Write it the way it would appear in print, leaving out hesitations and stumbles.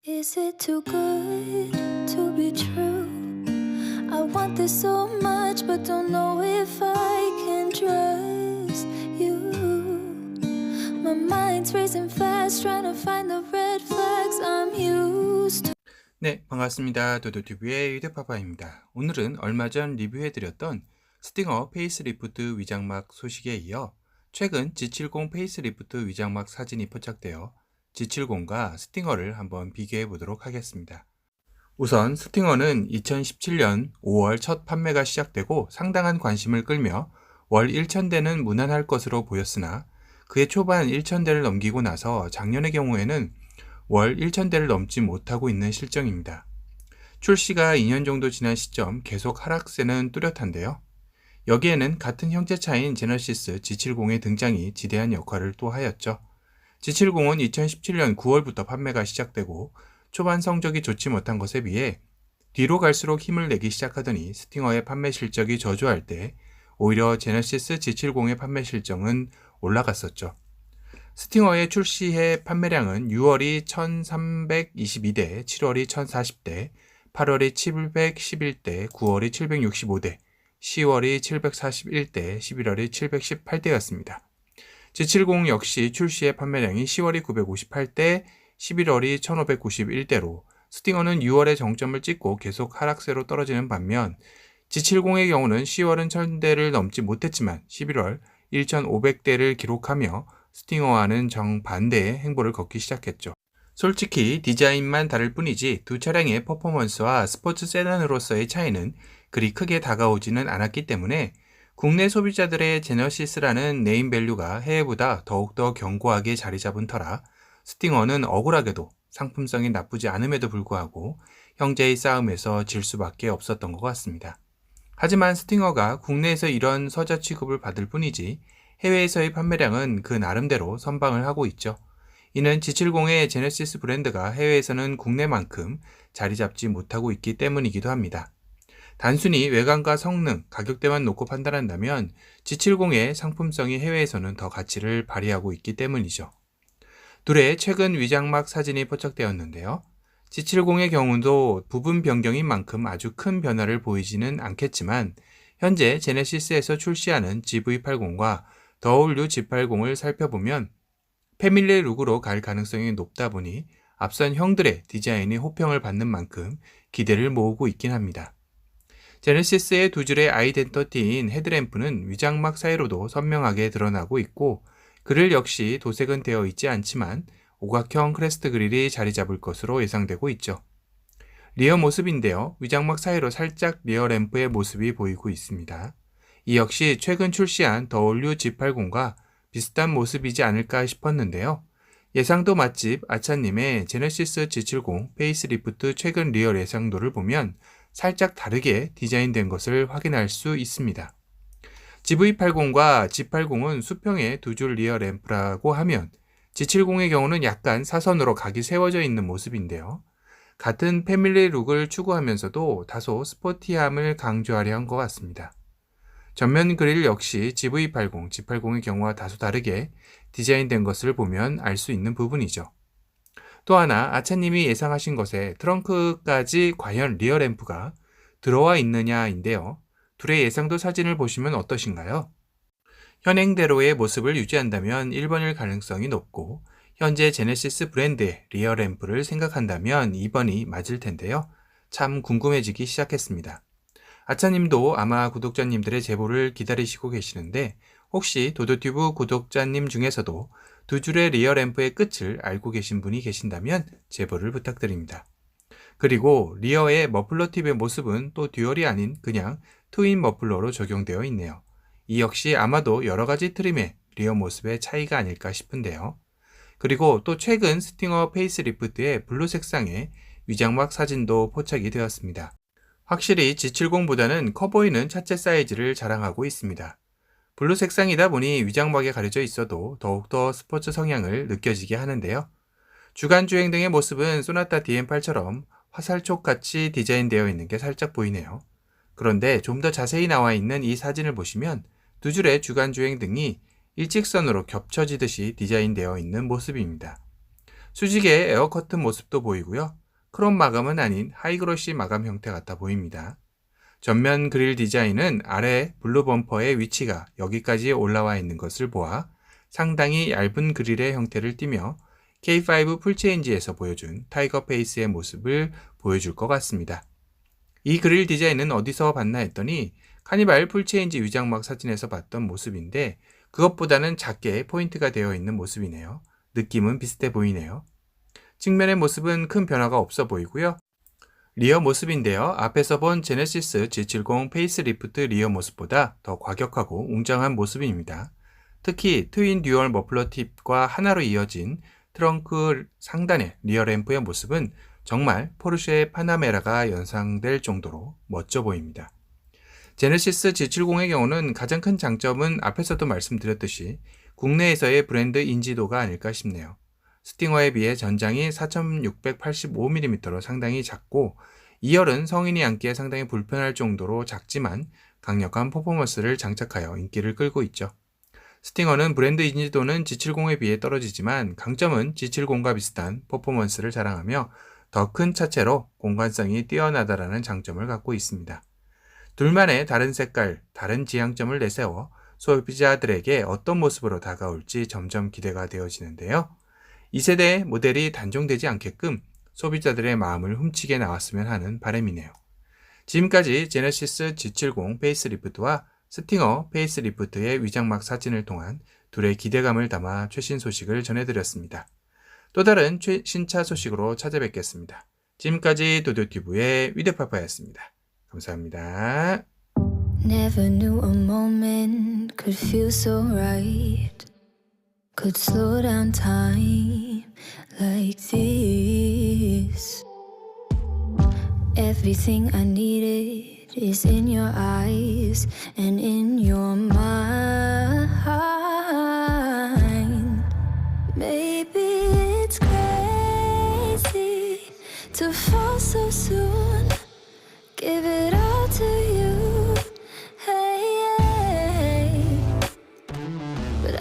Is it too good to be true? I want this so much, but don't know if I can trust you. My mind's racing fast, trying to find the red flags I'm used to. 네, 반갑습니다. 도도튜브의 유대파파입니다. 오늘은 얼마 전 리뷰해드렸던 스팅어 페이스리프트 위장막 소식에 이어 최근 G70 페이스리프트 위장막 사진이 포착되어 G70과 스팅어를 한번 비교해 보도록 하겠습니다. 우선 스팅어는 2017년 5월 첫 판매가 시작되고 상당한 관심을 끌며 월 1,000대는 무난할 것으로 보였으나 그해 초반 1,000대를 넘기고 나서 작년의 경우에는 월 1,000대를 넘지 못하고 있는 실정입니다. 출시가 2년 정도 지난 시점 계속 하락세는 뚜렷한데요. 여기에는 같은 형제차인 제너시스 G70의 등장이 지대한 역할을 또 하였죠. G70은 2017년 9월부터 판매가 시작되고 초반 성적이 좋지 못한 것에 비해 뒤로 갈수록 힘을 내기 시작하더니 스팅어의 판매 실적이 저조할 때 오히려 제너시스 G70의 판매 실적은 올라갔었죠. 스팅어의 출시해 판매량은 6월이 1322대, 7월이 1040대, 8월이 711대, 9월이 765대, 10월이 741대, 11월이 718대였습니다. G70 역시 출시해 판매량이 10월이 958대, 11월이 1591대로 스팅어는 6월에 정점을 찍고 계속 하락세로 떨어지는 반면 G70의 경우는 10월은 1000대를 넘지 못했지만 11월 1500대를 기록하며 스팅어와는 정반대의 행보를 걷기 시작했죠. 솔직히 디자인만 다를 뿐이지 두 차량의 퍼포먼스와 스포츠 세단으로서의 차이는 그리 크게 다가오지는 않았기 때문에 국내 소비자들의 제너시스라는 네임밸류가 해외보다 더욱더 견고하게 자리 잡은 터라 스팅어는 억울하게도 상품성이 나쁘지 않음에도 불구하고 형제의 싸움에서 질 수밖에 없었던 것 같습니다. 하지만 스팅어가 국내에서 이런 서자 취급을 받을 뿐이지 해외에서의 판매량은 그 나름대로 선방을 하고 있죠. 이는 G70의 제네시스 브랜드가 해외에서는 국내만큼 자리 잡지 못하고 있기 때문이기도 합니다. 단순히 외관과 성능, 가격대만 놓고 판단한다면 G70의 상품성이 해외에서는 더 가치를 발휘하고 있기 때문이죠. 둘의 최근 위장막 사진이 포착되었는데요. G70의 경우도 부분 변경인 만큼 아주 큰 변화를 보이지는 않겠지만 현재 제네시스에서 출시하는 GV80과 더올류 G80을 살펴보면 패밀리 룩으로 갈 가능성이 높다 보니 앞선 형들의 디자인이 호평을 받는 만큼 기대를 모으고 있긴 합니다. 제네시스의 두 줄의 아이덴터티인 헤드램프는 위장막 사이로도 선명하게 드러나고 있고 그릴 역시 도색은 되어 있지 않지만 오각형 크레스트 그릴이 자리 잡을 것으로 예상되고 있죠. 리어 모습인데요. 위장막 사이로 살짝 리어 램프의 모습이 보이고 있습니다. 이 역시 최근 출시한 더올류 G80과 비슷한 모습이지 않을까 싶었는데요. 예상도 맛집 아차님의 제네시스 G70 페이스리프트 최근 리어 예상도를 보면 살짝 다르게 디자인된 것을 확인할 수 있습니다. GV80과 G80은 수평의 두 줄 리어 램프라고 하면 G70의 경우는 약간 사선으로 각이 세워져 있는 모습인데요. 같은 패밀리 룩을 추구하면서도 다소 스포티함을 강조하려 한 것 같습니다. 전면 그릴 역시 GV80, G80의 경우와 다소 다르게 디자인된 것을 보면 알 수 있는 부분이죠. 또 하나 아차님이 예상하신 것에 트렁크까지 과연 리어 램프가 들어와 있느냐인데요. 둘의 예상도 사진을 보시면 어떠신가요? 현행대로의 모습을 유지한다면 1번일 가능성이 높고 현재 제네시스 브랜드의 리어 램프를 생각한다면 2번이 맞을 텐데요. 참 궁금해지기 시작했습니다. 아차님도 아마 구독자님들의 제보를 기다리시고 계시는데 혹시 도도튜브 구독자님 중에서도 두 줄의 리어 램프의 끝을 알고 계신 분이 계신다면 제보를 부탁드립니다. 그리고 리어의 머플러 팁의 모습은 또 듀얼이 아닌 그냥 트윈 머플러로 적용되어 있네요. 이 역시 아마도 여러가지 트림의 리어 모습의 차이가 아닐까 싶은데요. 그리고 또 최근 스팅어 페이스리프트의 블루 색상의 위장막 사진도 포착이 되었습니다. 확실히 G70보다는 커 보이는 차체 사이즈를 자랑하고 있습니다. 블루 색상이다 보니 위장막에 가려져 있어도 더욱더 스포츠 성향을 느껴지게 하는데요. 주간 주행 등의 모습은 소나타 DM8처럼 화살촉같이 디자인되어 있는 게 살짝 보이네요. 그런데 좀 더 자세히 나와 있는 이 사진을 보시면 두 줄의 주간 주행 등이 일직선으로 겹쳐지듯이 디자인되어 있는 모습입니다. 수직의 에어 커튼 모습도 보이고요. 크롬 마감은 아닌 하이그로시 마감 형태 같아 보입니다. 전면 그릴 디자인은 아래 블루 범퍼의 위치가 여기까지 올라와 있는 것을 보아 상당히 얇은 그릴의 형태를 띠며 K5 풀체인지에서 보여준 타이거 페이스의 모습을 보여줄 것 같습니다. 이 그릴 디자인은 어디서 봤나 했더니 카니발 풀체인지 위장막 사진에서 봤던 모습인데 그것보다는 작게 포인트가 되어 있는 모습이네요. 느낌은 비슷해 보이네요. 측면의 모습은 큰 변화가 없어 보이고요. 리어 모습인데요. 앞에서 본 제네시스 G70 페이스리프트 리어 모습보다 더 과격하고 웅장한 모습입니다. 특히 트윈 듀얼 머플러 팁과 하나로 이어진 트렁크 상단의 리어 램프의 모습은 정말 포르쉐 파나메라가 연상될 정도로 멋져 보입니다. 제네시스 G70의 경우는 가장 큰 장점은 앞에서도 말씀드렸듯이 국내에서의 브랜드 인지도가 아닐까 싶네요. 스팅어에 비해 전장이 4685mm로 상당히 작고 2열은 성인이 앉기에 상당히 불편할 정도로 작지만 강력한 퍼포먼스를 장착하여 인기를 끌고 있죠. 스팅어는 브랜드 인지도는 G70에 비해 떨어지지만 강점은 G70과 비슷한 퍼포먼스를 자랑하며 더 큰 차체로 공간성이 뛰어나다라는 장점을 갖고 있습니다. 둘만의 다른 색깔, 다른 지향점을 내세워 소비자들에게 어떤 모습으로 다가올지 점점 기대가 되어지는데요. 이 세대의 모델이 단종되지 않게끔 소비자들의 마음을 훔치게 나왔으면 하는 바람이네요. 지금까지 제네시스 G70 페이스리프트와 스팅어 페이스리프트의 위장막 사진을 통한 둘의 기대감을 담아 최신 소식을 전해드렸습니다. 또 다른 신차 소식으로 찾아뵙겠습니다. 지금까지 도도튜브의 위드파파였습니다. 감사합니다. Never knew a moment could feel so right. Could slow down time like this. Everything I needed is in your eyes and in your mind. Maybe it's crazy to fall so soon.